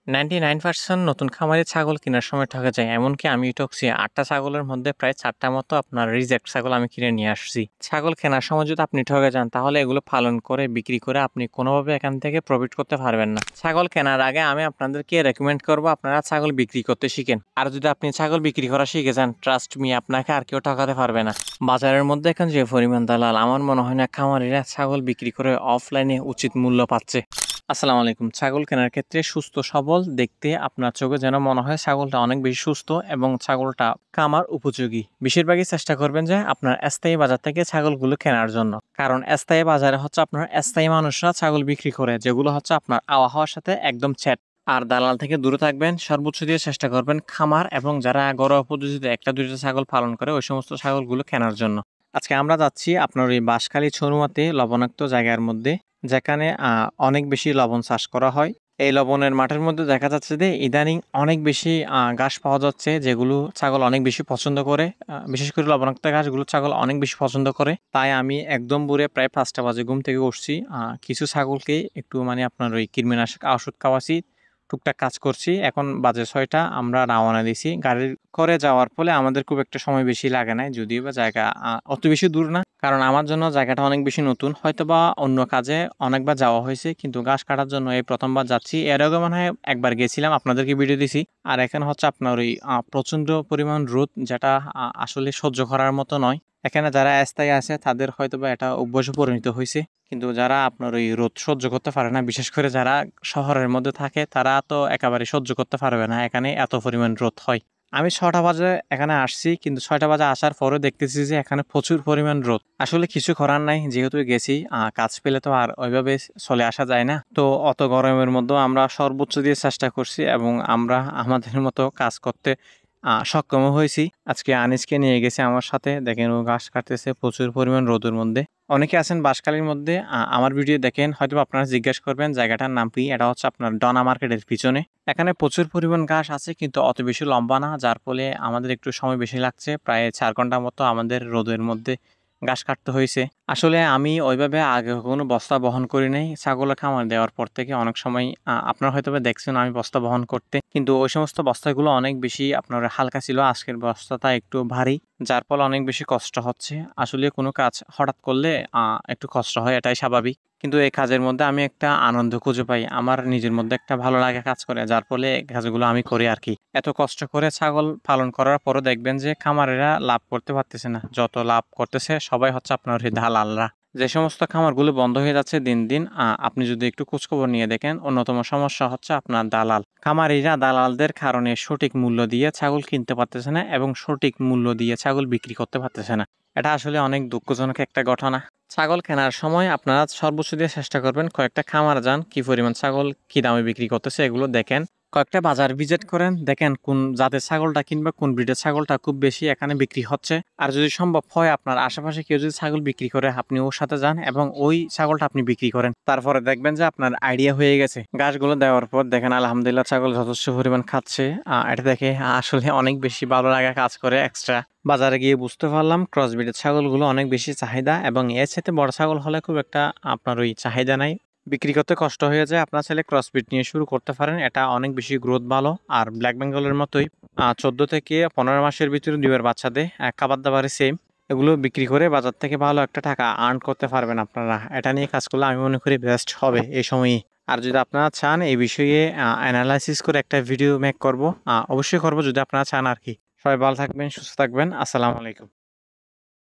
99% নতুন খামারে ছাগল কেনার সময় ঠকে যায়। এমনকি আমিও ঠকছি। ৮ টা ছাগলের মধ্যে প্রায় ৪ টা মতো আপনার রিজেক্ট ছাগল আমি কিনে নিয়ে আসছি। ছাগল কেনার সময় যদি আপনি ঠকে যান তাহলে এগুলো পালন করে বিক্রি করে আপনি কোনোভাবে এখান থেকে প্রফিট করতে পারবেন না। ছাগল কেনার আগে আমি আপনাদেরকে রেকমেন্ড করব আপনারা ছাগল বিক্রি করতে শিখেন। আর যদি আপনি ছাগল বিক্রি করা শিখে যান, ট্রাস্ট মি, আপনাকে আর কেউ ঠকাতে পারবে না। বাজারের মধ্যে এখন যে পরিমাণ দালাল, আমার মনে হয় না খামারিরা ছাগল বিক্রি করে অফলাইনে উচিত মূল্য পাচ্ছে। আসসালামু আলাইকুম। ছাগল কেনার ক্ষেত্রে সুস্থ সবল দেখতে আপনার চোখে যেন মনে হয় ছাগলটা অনেক বেশি সুস্থ এবং ছাগলটা খামার উপযোগী। বেশিরভাগই চেষ্টা করবেন যে আপনার স্থায়ী বাজার থেকে ছাগলগুলো কেনার জন্য। কারণ স্থায়ী বাজারে হচ্ছে আপনার স্থায়ী মানুষরা ছাগল বিক্রি করে, যেগুলো হচ্ছে আপনার আবহাওয়ার সাথে একদম ছেট। আর দালাল থেকে দূরে থাকবেন, সর্বোচ্চ দিয়ে চেষ্টা করবেন খামার এবং যারা ঘরোয়া পদ্ধতিতে একটা দুইটা ছাগল পালন করে ওই সমস্ত ছাগলগুলো কেনার জন্য। আজকে আমরা যাচ্ছি আপনার ওই বাঁশখালী ছনুয়াতে লবণাক্ত জায়গার মধ্যে, যেখানে অনেক বেশি লবণ চাষ করা হয়। এই লবণের মাঠের মধ্যে দেখা যাচ্ছে যে ইদানিং অনেক বেশি ঘাস পাওয়া যাচ্ছে, যেগুলো ছাগল অনেক বেশি পছন্দ করে। বিশেষ করে লবণাক্ত ঘাসগুলো ছাগল অনেক বেশি পছন্দ করে। তাই আমি একদম ভোরে প্রায় 5টা বাজে ঘুম থেকে উঠছি। কিছু ছাগলকে একটু মানে আপনার ওই কৃমিনাশক ওষুধ খাওয়াছি, টুকটাক কাজ করছি। এখন বাজে 6টা, আমরা রওনা দিছি। গাড়ির করে যাওয়ার ফলে আমাদের খুব একটা সময় বেশি লাগে নাই, যদিও বা জায়গা অত বেশি দূর না। কারণ আমার জন্য জায়গাটা অনেক বেশি নতুন, হয়তোবা অন্য কাজে অনেকবার যাওয়া হয়েছে, কিন্তু ঘাস কাটার জন্য এই প্রথমবার যাচ্ছি। এর আগে মনে হয় একবার গেছিলাম, আপনাদেরকে ভিডিও দিছি। আর এখানে হচ্ছে আপনার ওই প্রচন্ড পরিমাণ রোদ, যেটা আসলে সহ্য করার মতো নয়। এখানে যারা স্থায়ী আছে তাদের হয়তোবা এটা অভ্যাসে পরিণত হয়েছে, কিন্তু যারা আপনার ওই রোদ সহ্য করতে পারে না, বিশেষ করে যারা শহরের মধ্যে থাকে, তারা তো একেবারে সহ্য করতে পারবে না এখানে এত পরিমাণ রোদ হয়। আমি 6টা বাজে এখানে আসছি, কিন্তু 6টা বাজে আসার পরে দেখতেছি যে এখানে প্রচুর পরিমাণ রোদ। আসলে কিছু করার নাই, যেহেতু গেছি, কাজ পেলে তো আর ওইভাবে চলে আসা যায় না। তো অত গরমের মধ্যেও আমরা সর্বোচ্চ দিয়ে চেষ্টা করছি এবং আমরা আমাদের মতো কাজ করতে সক্ষম হয়েছি। আজকে আনিসকে নিয়ে গেছি আমার সাথে, দেখেন ও ঘাস কাটতেছে প্রচুর পরিমাণ রোদের মধ্যে। অনেকে আছেন বাঁশখালীর মধ্যে, আমার ভিডিও দেখেন, হয়তো আপনারা জিজ্ঞেস করবেন জায়গাটার নাম কি। এটা হচ্ছে আপনার ডনা মার্কেটের পিছনে। এখানে প্রচুর পরিমাণ ঘাস আছে, কিন্তু অত বেশি লম্বা না, যার ফলে আমাদের একটু সময় বেশি লাগছে। প্রায় 4 ঘন্টার মতো আমাদের রোদের মধ্যে ঘাস কাটতে হয়েছে। আসলে আমি ওইভাবে আগে কখনো বস্তা বহন করি নাই। ছাগলের খামার দেওয়ার পর থেকে অনেক সময় আপনারা হয়তো দেখছেন আমি বস্তা বহন করতে, কিন্তু ওই সমস্ত বস্তাগুলো অনেক বেশি আপনার হালকা ছিল। আজকের বস্তাটা একটু ভারী, যার ফলে অনেক বেশি কষ্ট হচ্ছে। আসলে কোনো কাজ হঠাৎ করলে একটু কষ্ট হয়, এটাই স্বাভাবিক। কিন্তু এই কাজের মধ্যে আমি একটা আনন্দ খুঁজে পাই, আমার নিজের মধ্যে একটা ভালো লাগা কাজ করে, যার ফলে কাজগুলো আমি করি আর কি। এত কষ্ট করে ছাগল পালন করার পরও দেখবেন যে খামারেরা লাভ করতে পারতেছে না। যত লাভ করতেছে সবাই হচ্ছে আপনার দালালরা। যে সমস্ত খামারগুলো বন্ধ হয়ে যাচ্ছে দিন দিন, আপনি যদি একটু খোঁজখবর নিয়ে দেখেন, অন্যতম সমস্যা হচ্ছে আপনার দালাল। খামারিরা দালালদের কারণে সঠিক মূল্য দিয়ে ছাগল কিনতে পারতেছে না এবং সঠিক মূল্য দিয়ে ছাগল বিক্রি করতে পারতেছে না। এটা আসলে অনেক দুঃখজনক একটা ঘটনা। ছাগল কেনার সময় আপনারা সর্বোচ্চ দিয়ে চেষ্টা করবেন কয়েকটা খামার যান, কি পরিমাণ ছাগল কি দামে বিক্রি করতেছে এগুলো দেখেন। কয়েকটা বাজার ভিজিট করেন, দেখেন কোন জাতের ছাগলটা কিংবা কোন ব্রিডের ছাগলটা খুব বেশি এখানে বিক্রি হচ্ছে। আর যদি সম্ভব হয় আপনার আশেপাশে কেউ যদি ছাগল বিক্রি করে, আপনি ওর সাথে যান এবং ওই ছাগলটা আপনি বিক্রি করেন। তারপরে দেখবেন যে আপনার আইডিয়া হয়ে গেছে। ঘাসগুলো দেওয়ার পর দেখেন আলহামদুলিল্লাহ ছাগল যথেষ্ট পরিমাণ খাচ্ছে। এটা দেখে আসলে অনেক বেশি ভালো লাগা কাজ করে। এক্সট্রা বাজারে গিয়ে বুঝতে পারলাম ক্রস ব্রিডের ছাগলগুলো অনেক বেশি চাহিদা, এবং এর সাথে বড় ছাগল হলে খুব একটা আপনার ওই চাহিদা নাই, বিক্রি করতে কষ্ট হয়ে যায়। আপনার ছেলে ক্রসবিট নিয়ে শুরু করতে পারেন, এটা অনেক বেশি গ্রোথ ভালো। আর ব্ল্যাক বেঙ্গলের মতোই 14 থেকে 15 মাসের ভিতরে দুইবার বাচ্চা দেয়। খাবার দাবারে সেম। এগুলো বিক্রি করে বাজার থেকে ভালো একটা টাকা আর্ন করতে পারবেন আপনারা। এটা নিয়ে কাজ করলে আমি মনে করি বেস্ট হবে এই সময়ই। আর যদি আপনারা চান এই বিষয়ে অ্যানালাইসিস করে একটা ভিডিও মেক করব, অবশ্যই করব যদি আপনারা চান আর কি। সবাই ভালো থাকবেন, সুস্থ থাকবেন। আসসালামু আলাইকুম।